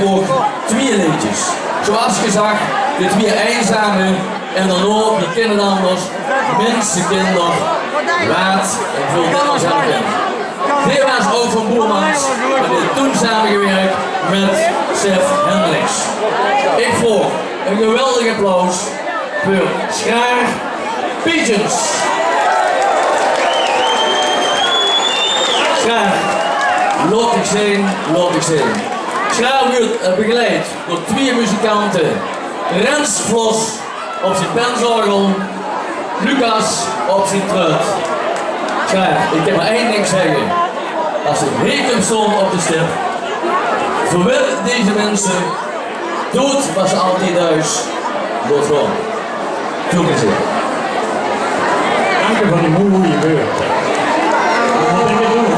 ook twee liedjes. Zoals gezegd, de Twieë Einzame en dan ook, die kennen anders, mensenkinder, waard en veel dames aan de kant. Dit was ook van Boermans, en dit toen samengewerkt met Chef Hendricks. Ik vroeg een geweldig applaus voor Schaar Pigeons. Schaar, laat ik zien, laat ik zien. Schaar wordt begeleid door twee muzikanten. Rens Vlos op zijn penzorgel, Lucas op zijn trut. Schaar, ik kan maar één ding zeggen. Als ik hier stond op de stip, verwil deze mensen, doet wat ze altijd thuis, doet gewoon. Veel plezier. Dank u voor die mooie beurt. Wat denk je doen?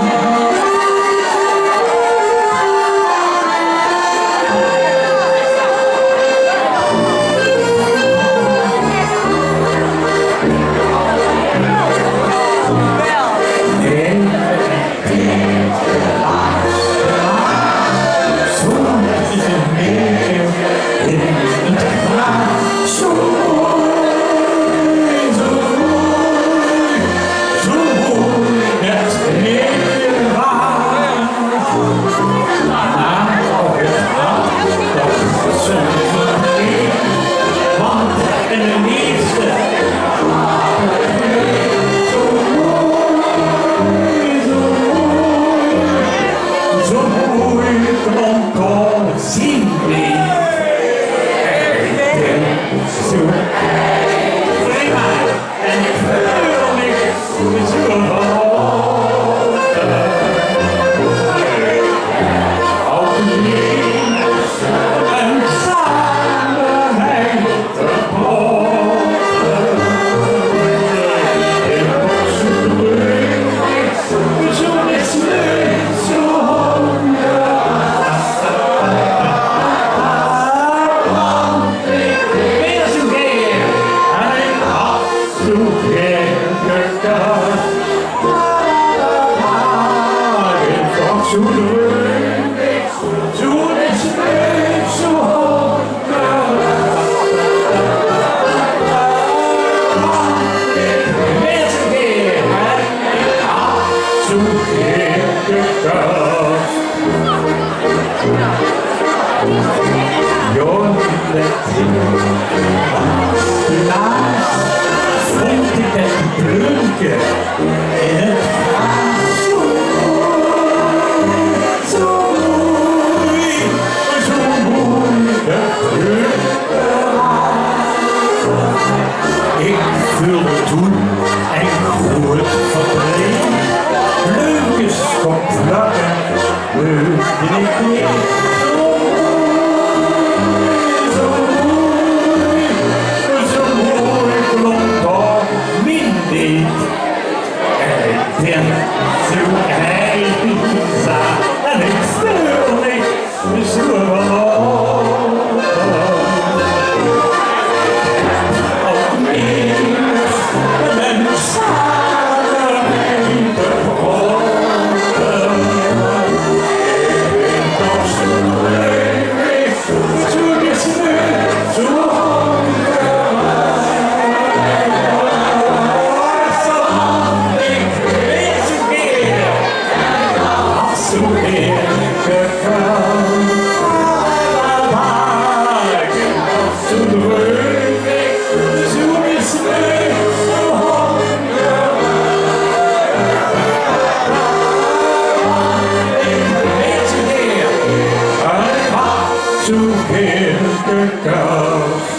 To hear the girls.